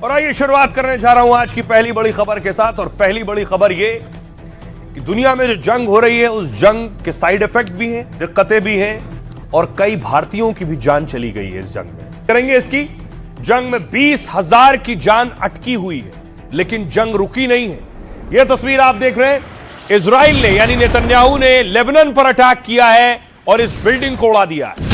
और आइए शुरुआत करने जा रहा हूं आज की पहली बड़ी खबर के साथ। और पहली बड़ी खबर यह कि दुनिया में जो जंग हो रही है उस जंग के साइड इफेक्ट भी हैं, दिक्कतें भी हैं और कई भारतीयों की भी जान चली गई है इस जंग में। करेंगे इसकी जंग में 20,000 की जान अटकी हुई है, लेकिन जंग रुकी नहीं है। यह तस्वीर आप देख रहे हैं, इजराइल ने यानी नेतन्याहू ने लेबनान पर अटैक किया है और इस बिल्डिंग को उड़ा दिया है।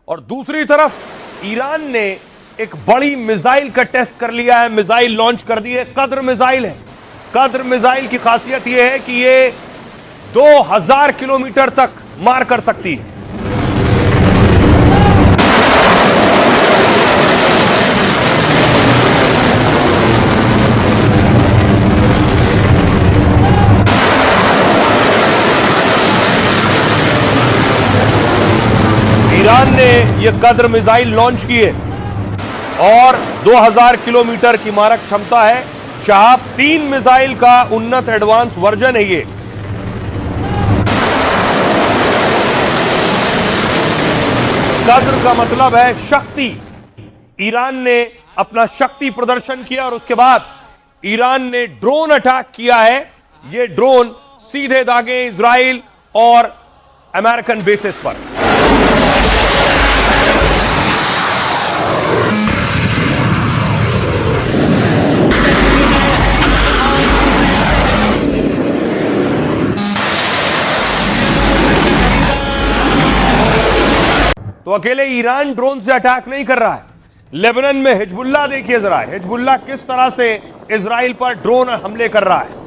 और दूसरी तरफ ईरान ने एक बड़ी मिसाइल का टेस्ट कर लिया है, मिसाइल लॉन्च कर दी है। कद्र मिसाइल है। कद्र मिसाइल की खासियत यह है कि यह 2000 किलोमीटर तक मार कर सकती है। ईरान ने यह कद्र मिसाइल लॉन्च की है और 2000 किलोमीटर की मारक क्षमता है। शहाब 3 मिसाइल का उन्नत एडवांस वर्जन है ये। कद्र का मतलब है शक्ति। ईरान ने अपना शक्ति प्रदर्शन किया और उसके बाद ईरान ने ड्रोन अटैक किया है। ये ड्रोन सीधे दागे इजराइल और अमेरिकन बेसिस पर। तो अकेले ईरान ड्रोन से अटैक नहीं कर रहा है। लेबनान में हिजबुल्लाह देखिए जरा, हिजबुल्लाह किस तरह से इजराइल पर ड्रोन हमले कर रहा है।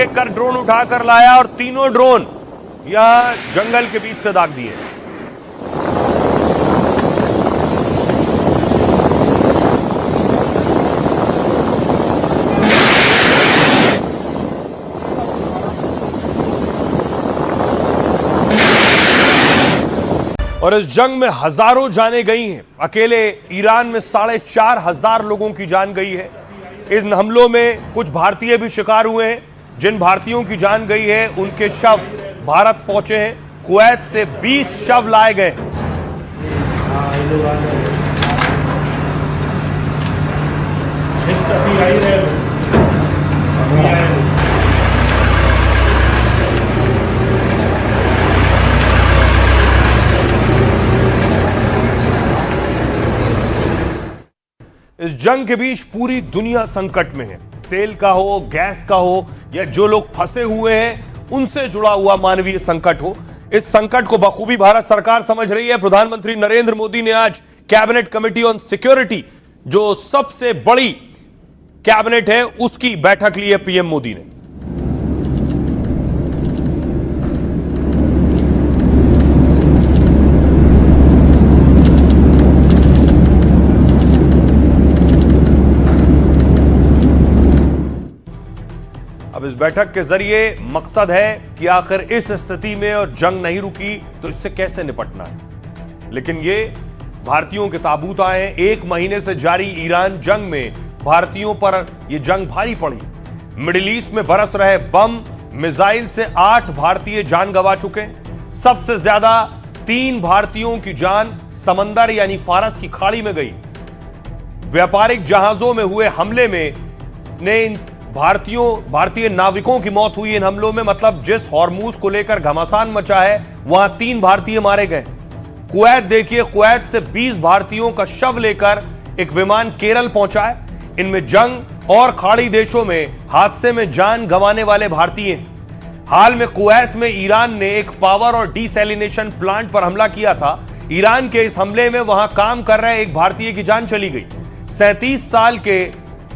एक कर ड्रोन उठाकर लाया और तीनों ड्रोन यहां जंगल के बीच से दाग दिए। और इस जंग में हजारों जानें गई हैं। अकेले ईरान में 4,500 लोगों की जान गई है। इन हमलों में कुछ भारतीय भी शिकार हुए हैं। जिन भारतीयों की जान गई है उनके शव भारत पहुंचे हैं। कुवैत से 20 शव लाए गए। इस जंग के बीच पूरी दुनिया संकट में है। तेल का हो, गैस का हो या जो लोग फंसे हुए हैं उनसे जुड़ा हुआ मानवीय संकट हो, इस संकट को बखूबी भारत सरकार समझ रही है। प्रधानमंत्री नरेंद्र मोदी ने आज कैबिनेट कमेटी ऑन सिक्योरिटी, जो सबसे बड़ी कैबिनेट है, उसकी बैठक ली है पीएम मोदी ने। अब इस बैठक के जरिए मकसद है कि आखिर इस स्थिति में और जंग नहीं रुकी तो इससे कैसे निपटना है। लेकिन ये भारतीयों के ताबूत आए हैं। 1 महीने से जारी ईरान जंग में भारतीयों पर यह जंग भारी पड़ी। मिडिल ईस्ट में बरस रहे बम मिसाइल से 8 भारतीय जान गंवा चुके हैं। सबसे ज्यादा 3 भारतीयों की जान समंदर यानी फारस की खाड़ी में गई। व्यापारिक जहाजों में हुए हमले में भारतीय नाविकों की मौत हुई इन हमलों में। मतलब जिस हॉर्मूज को लेकर घमासान मचा है वहां 3 भारतीय मारे गए। कुवैत देखिए, कुवैत से 20 भारतीयों का शव लेकर एक विमान केरल पहुंचा है। इनमें जंग और खाड़ी देशों में हादसे में जान गंवाने वाले भारतीय हैं। हाल में कुवैत में ईरान ने एक पावर और डिसैलिनेशन प्लांट पर हमला किया था। ईरान के इस हमले में वहां काम कर रहे एक भारतीय की जान चली गई। 37 साल के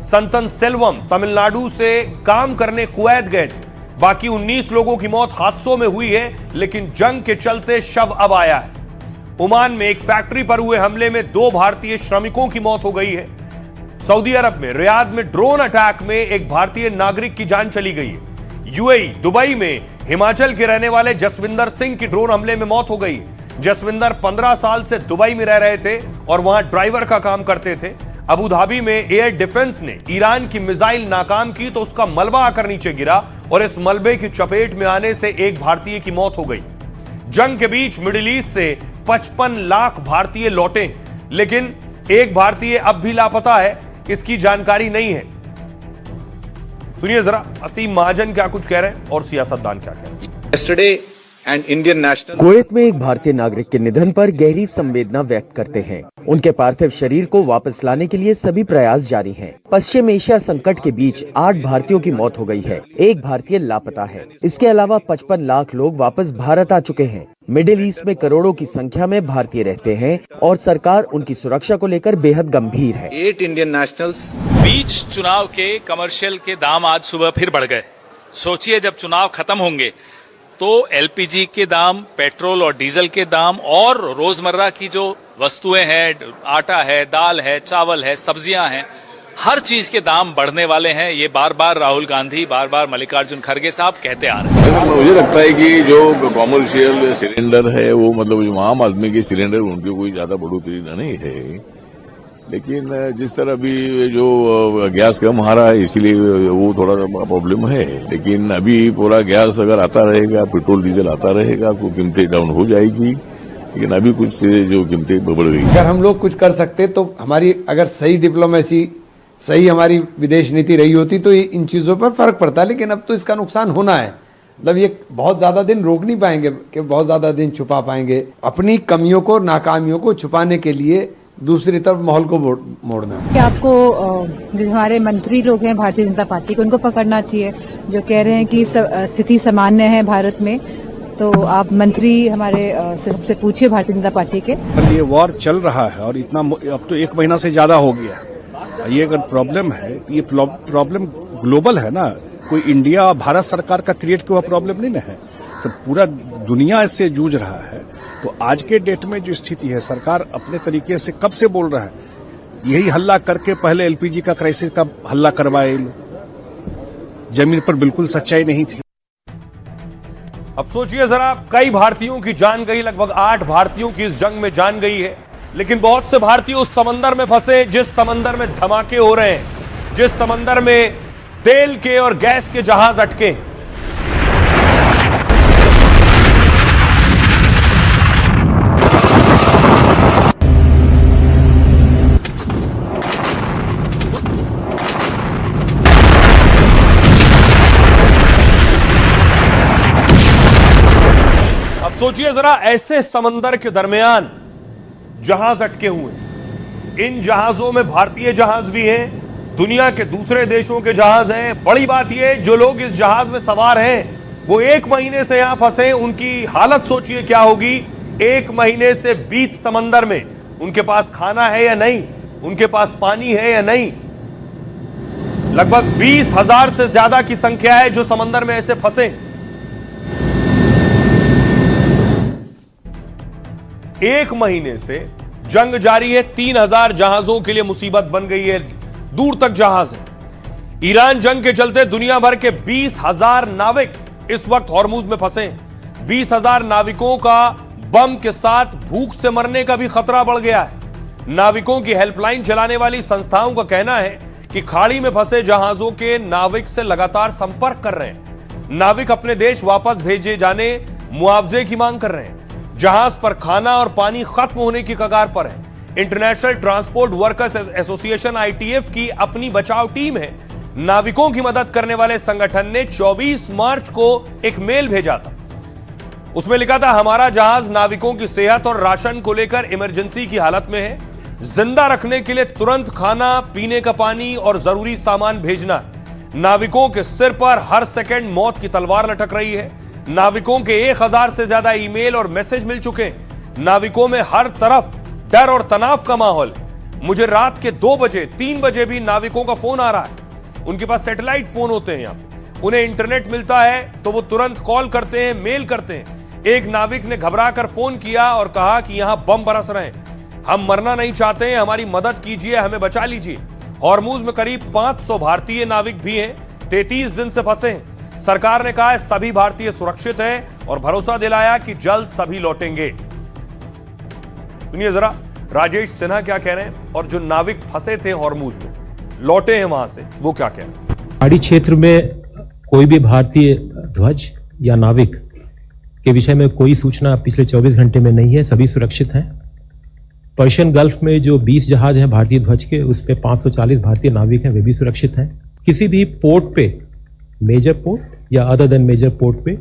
संतन सेल्वम तमिलनाडु से काम करने कुवैत गए थे। बाकी 19 लोगों की मौत हादसों में हुई है, लेकिन जंग के चलते शव अब आया है। ओमान में एक फैक्ट्री पर हुए हमले में 2 भारतीय श्रमिकों की मौत हो गई है। सऊदी अरब में रियाद में ड्रोन अटैक में एक भारतीय नागरिक की जान चली गई है। यूएई दुबई में हिमाचल के रहने वाले जसविंदर सिंह की ड्रोन हमले में मौत हो गई। जसविंदर 15 साल से दुबई में रह रहे थे और वहां ड्राइवर का काम करते थे। अबू धाबी में एयर डिफेंस ने ईरान की मिसाइल नाकाम की तो उसका मलबा आकर नीचे गिरा और इस मलबे की चपेट में आने से एक भारतीय की मौत हो गई। जंग के बीच मिडिल ईस्ट से 55 लाख भारतीय लौटे, लेकिन एक भारतीय अब भी लापता है, इसकी जानकारी नहीं है। सुनिए जरा असीम महाजन क्या कुछ कह रहे हैं और सियासतदान क्या कह रहे हैं। कुवैत में एक भारतीय नागरिक के निधन पर गहरी संवेदना व्यक्त करते हैं। उनके पार्थिव शरीर को वापस लाने के लिए सभी प्रयास जारी हैं। पश्चिम एशिया संकट के बीच 8 भारतीयों की मौत हो गई है, एक भारतीय लापता है। इसके अलावा 55 लाख लोग वापस भारत आ चुके हैं। मिडिल ईस्ट में करोड़ों की संख्या में भारतीय रहते हैं और सरकार उनकी सुरक्षा को लेकर बेहद गंभीर है। 8 इंडियन नेशनल्स। बीच चुनाव के कमर्शियल के दाम आज सुबह फिर बढ़ गए। सोचिए जब चुनाव खत्म होंगे तो एलपीजी के दाम, पेट्रोल और डीजल के दाम और रोजमर्रा की जो वस्तुएं हैं, आटा है, दाल है, चावल है, सब्जियां हैं, हर चीज के दाम बढ़ने वाले हैं। ये बार बार राहुल गांधी, बार बार मल्लिकार्जुन खड़गे साहब कहते आ रहे हैं। मुझे लगता है कि जो कॉमर्शियल सिलेंडर है वो मतलब जो आम आदमी के सिलेंडर उनकी कोई ज्यादा बढ़ोतरी नहीं है, लेकिन जिस तरह अभी जो गैस कम आ रहा है इसीलिए वो थोड़ा प्रॉब्लम है। लेकिन अभी पूरा गैस अगर आता रहेगा, पेट्रोल डीजल आता रहेगा तो कीमतें डाउन हो जाएगी। लेकिन अभी कुछ जो कीमतें बढ़ गई। अगर हम लोग कुछ कर सकते तो हमारी अगर सही डिप्लोमेसी, सही हमारी विदेश नीति रही होती तो इन चीज़ों पर फर्क पड़ता। लेकिन अब तो इसका नुकसान होना है। मतलब ये बहुत ज़्यादा दिन रोक नहीं पाएंगे कि बहुत ज़्यादा दिन छुपा पाएंगे। अपनी कमियों को, नाकामियों को छुपाने के लिए दूसरी तरफ माहौल को मोड़ना है। क्या आपको जो हमारे मंत्री लोग हैं भारतीय जनता पार्टी को, उनको पकड़ना चाहिए जो कह रहे हैं कि स्थिति सामान्य है भारत में? तो आप मंत्री हमारे सबसे पूछिए भारतीय जनता पार्टी के। ये वॉर चल रहा है और इतना अब तो 1 महीना से ज्यादा हो गया। ये अगर प्रॉब्लम है, ये प्रॉब्लम ग्लोबल है ना, कोई इंडिया भारत सरकार का क्रिएट हुआ प्रॉब्लम नहीं ना है। तो पूरा दुनिया इससे जूझ रहा है। तो आज के डेट में जो स्थिति है, सरकार अपने तरीके से कब से बोल रहा है, यही हल्ला करके पहले एलपीजी का क्राइसिस का हल्ला करवाए, जमीन पर बिल्कुल सच्चाई नहीं थी। अब सोचिए जरा, कई भारतीयों की जान गई, लगभग 8 भारतीयों की इस जंग में जान गई है। लेकिन बहुत से भारतीय उस समंदर में फंसे जिस समंदर में धमाके हो रहे हैं, जिस समंदर में तेल के और गैस के जहाज अटके हैं। सोचिए जरा, ऐसे समंदर के दरमियान जहाज अटके हुए। इन जहाजों में भारतीय जहाज भी हैं, दुनिया के दूसरे देशों के जहाज हैं। बड़ी बात यह, जो लोग इस जहाज में सवार हैं वो 1 महीने से यहां फंसे। उनकी हालत सोचिए क्या होगी। 1 महीने से बीच समंदर में उनके पास खाना है या नहीं, उनके पास पानी है या नहीं। लगभग 20,000 से ज्यादा की संख्या है जो समंदर में ऐसे फंसे। 1 महीने से जंग जारी है। 3,000 जहाजों के लिए मुसीबत बन गई है, दूर तक जहाज है। ईरान जंग के चलते दुनिया भर के 20,000 नाविक इस वक्त हॉर्मुज में फंसे हैं। 20,000 नाविकों का बम के साथ भूख से मरने का भी खतरा बढ़ गया है। नाविकों की हेल्पलाइन चलाने वाली संस्थाओं का कहना है कि खाड़ी में फंसे जहाजों के नाविक से लगातार संपर्क कर रहे हैं। नाविक अपने देश वापस भेजे जाने मुआवजे की मांग कर रहे हैं। जहाज पर खाना और पानी खत्म होने की कगार पर है। International transport workers association ITF की अपनी बचाव टीम है। नाविकों की मदद करने वाले संगठन ने 24 मार्च को एक मेल भेजा था। उसमें लिखा था, हमारा जहाज नाविकों की सेहत और राशन को लेकर इमरजेंसी की हालत में है। जिंदा रखने के लिए तुरंत खाना, पीने का पानी और जरूरी सामान भेजना। नाविकों के सिर पर हर सेकंड मौत की तलवार लटक रही है। नाविकों के 1,000 से ज्यादा ईमेल और मैसेज मिल चुके हैं। नाविकों में हर तरफ डर और तनाव का माहौल है। मुझे रात के 2 बजे 3 बजे भी नाविकों का फोन आ रहा है। उनके पास सैटेलाइट फोन होते हैं यहाँ पे, उन्हें इंटरनेट मिलता है तो वो तुरंत कॉल करते हैं, मेल करते हैं। एक नाविक ने घबराकर फोन किया और कहा कि यहां बम बरस रहे हैं, हम मरना नहीं चाहते हैं, हमारी मदद कीजिए, हमें बचा लीजिए। हॉर्मूज में करीब 500 भारतीय नाविक भी हैं, 33 दिन से फंसे हैं। सरकार ने कहा है सभी भारतीय सुरक्षित हैं और भरोसा दिलाया कि जल्द सभी लौटेंगे। सुनिए जरा राजेश सिन्हा क्या कह रहे हैं और जो नाविक फंसे थे हॉर्मूज में, लौटे हैं वहां से, वो क्या कह रहे हैं। पहाड़ी क्षेत्र में कोई भी भारतीय ध्वज या नाविक के विषय में कोई सूचना पिछले 24 घंटे में नहीं है, सभी सुरक्षित हैं। पर्शियन गल्फ में जो 20 जहाज हैं भारतीय ध्वज के, उस पे 540 भारतीय नाविक हैं, वे भी सुरक्षित हैं। किसी भी पोर्ट पे, मेजर पोर्ट या अदर देन मेजर पोर्ट पे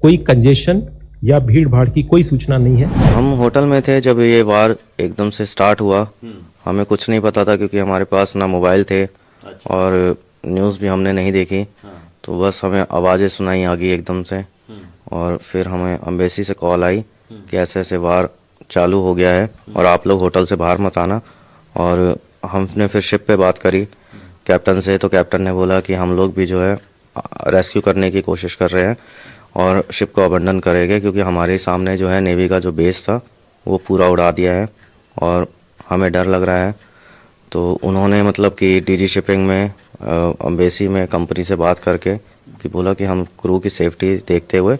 कोई कंजेशन या भीड़ भाड़ की कोई सूचना नहीं है। हम होटल में थे जब ये वार एकदम से स्टार्ट हुआ, हमें कुछ नहीं पता था क्योंकि हमारे पास ना मोबाइल थे और न्यूज़ भी हमने नहीं देखी। तो बस हमें आवाज़ें सुनाई आ गई एकदम से और फिर हमें एम्बेसी से कॉल आई कि ऐसे ऐसे वार चालू हो गया है और आप लोग होटल से बाहर मत आना। और हमने फिर शिप पे बात करी कैप्टन से, तो कैप्टन ने बोला कि हम लोग भी जो है रेस्क्यू करने की कोशिश कर रहे हैं और शिप को अबंडन करेंगे क्योंकि हमारे सामने जो है नेवी का जो बेस था वो पूरा उड़ा दिया है और हमें डर लग रहा है। तो उन्होंने मतलब कि डीजी शिपिंग में एम्बेसी में कंपनी से बात करके कि बोला कि हम क्रू की सेफ्टी देखते हुए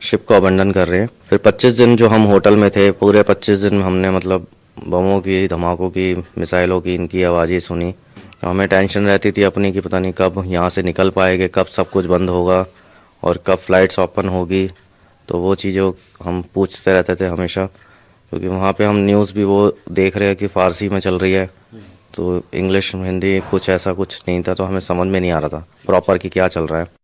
शिप को अबंडन कर रहे हैं। फिर 25 दिन जो हम होटल में थे, पूरे 25 दिन हमने मतलब बमों की, धमाकों की, मिसाइलों की, इनकी आवाज़ें सुनी। तो हमें टेंशन रहती थी अपनी कि पता नहीं कब यहाँ से निकल पाएंगे, कब सब कुछ बंद होगा और कब फ्लाइट्स ओपन होगी। तो वो चीज़ें हम पूछते रहते थे हमेशा, क्योंकि वहाँ पे हम न्यूज़ भी वो देख रहे हैं कि फ़ारसी में चल रही है, तो इंग्लिश हिंदी कुछ ऐसा कुछ नहीं था, तो हमें समझ में नहीं आ रहा था प्रॉपर कि क्या चल रहा है।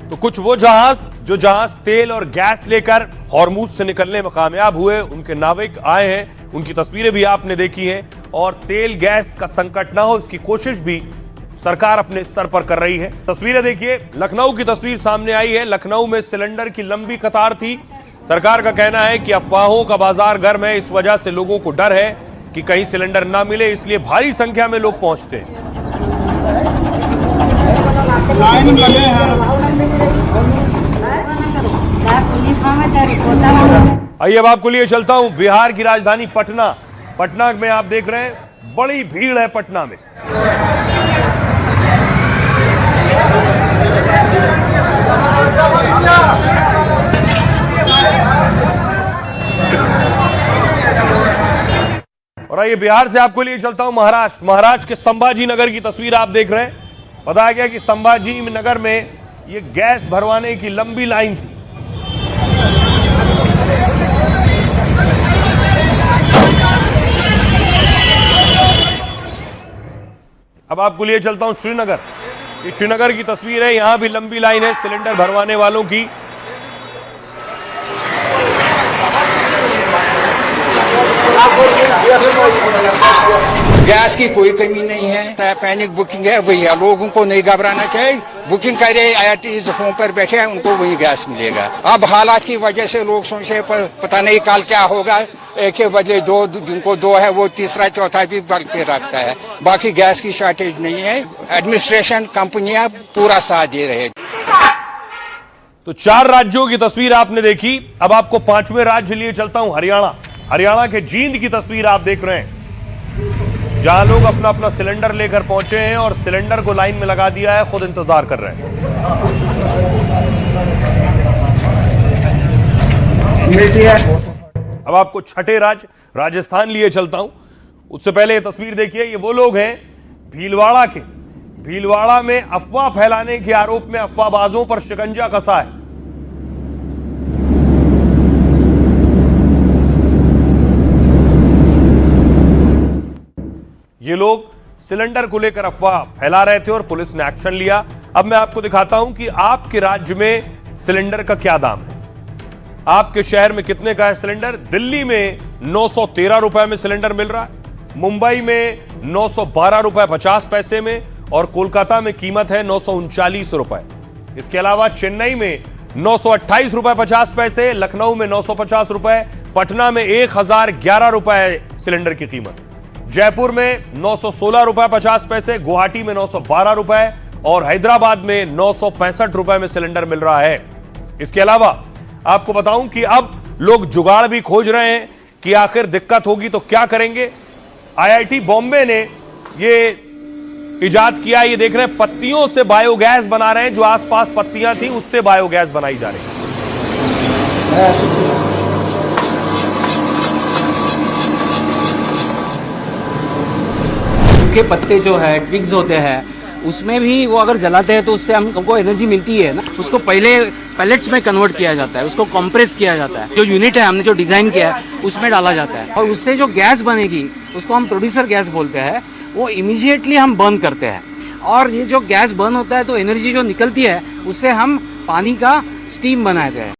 तो कुछ वो जहाज तेल और गैस लेकर हॉर्मूज से निकलने में कामयाब हुए, उनके नाविक आए हैं, उनकी तस्वीरें भी आपने देखी हैं और तेल गैस का संकट ना हो इसकी कोशिश भी सरकार अपने स्तर पर कर रही है। तस्वीरें देखिए, लखनऊ की तस्वीर सामने आई है। लखनऊ में सिलेंडर की लंबी कतार थी। सरकार का कहना है कि अफवाहों का बाजार गर्म है, इस वजह से लोगों को डर है कि कहीं सिलेंडर ना मिले, इसलिए भारी संख्या में लोग पहुंचते हैं। आइए अब आपको लिए चलता हूं बिहार की राजधानी पटना में आप देख रहे हैं बड़ी भीड़ है पटना में। और आइए बिहार से आपको लिए चलता हूं महाराष्ट्र के संभाजी नगर की तस्वीर आप देख रहे हैं। बताया गया कि संभाजी नगर में ये गैस भरवाने की लंबी लाइन थी। अब आपको लिए चलता हूं श्रीनगर। ये श्रीनगर की तस्वीर है, यहां भी लंबी लाइन है सिलेंडर भरवाने वालों की। गैस की कोई कमी नहीं है, पैनिक बुकिंग है, वही है, लोगों को नहीं घबराना चाहिए। बुकिंग करे IRTs होम पर बैठे हैं, उनको वही गैस मिलेगा। अब हालात की वजह से लोग सोचे पता नहीं कल क्या होगा, एक ही बजे जिनको 2 है वो तीसरा चौथा भी बल के रखता है। बाकी गैस की शॉर्टेज नहीं है, एडमिनिस्ट्रेशन कंपनियां पूरा साथ दे रहे हैं। तो 4 राज्यों की तस्वीर आपने देखी, अब आपको 5वें राज्य लिए चलता हूं हरियाणा के जींद की तस्वीर आप देख रहे हैं, जहां लोग अपना सिलेंडर लेकर पहुंचे हैं और सिलेंडर को लाइन में लगा दिया है, खुद इंतजार कर रहे हैं। अब आपको छठे राज्य राजस्थान लिए चलता हूं। उससे पहले ये तस्वीर देखिए, ये वो लोग हैं भीलवाड़ा में अफवाह फैलाने के आरोप में अफवाहबाजों पर शिकंजा कसा है। ये लोग सिलेंडर को लेकर अफवाह फैला रहे थे और पुलिस ने एक्शन लिया। अब मैं आपको दिखाता हूं कि आपके राज्य में सिलेंडर का क्या दाम है, आपके शहर में कितने का है सिलेंडर। दिल्ली में 913 रुपए में सिलेंडर मिल रहा है, मुंबई में 912 रुपए 50 पैसे में और कोलकाता में कीमत है 939 रुपए। इसके अलावा चेन्नई में 928 रुपए 50 पैसे, लखनऊ में 950 रुपए, पटना में 1011 रुपए सिलेंडर की कीमत, जयपुर में 916 रुपए 50 पैसे, गुवाहाटी में 912 रुपए और हैदराबाद में 965 रुपए में सिलेंडर मिल रहा है। इसके अलावा आपको बताऊं कि अब लोग जुगाड़ भी खोज रहे हैं कि आखिर दिक्कत होगी तो क्या करेंगे। आईआईटी बॉम्बे ने ये इजाद किया, ये देख रहे हैं पत्तियों से बायोगैस बना रहे हैं, जो आसपास पत्तियां थी उससे बायोगैस बनाई जा रही है। के पत्ते जो है ट्विग्स होते हैं उसमें भी वो अगर जलाते हैं तो उससे हमको एनर्जी मिलती है ना। उसको पहले पैलेट्स में कन्वर्ट किया जाता है, उसको कंप्रेस किया जाता है, जो यूनिट है हमने जो डिजाइन किया है उसमें डाला जाता है और उससे जो गैस बनेगी उसको हम प्रोड्यूसर गैस बोलते हैं। वो इमीडिएटली हम बर्न करते हैं और ये जो गैस बर्न होता है तो एनर्जी जो निकलती है उससे हम पानी का स्टीम बनाते हैं।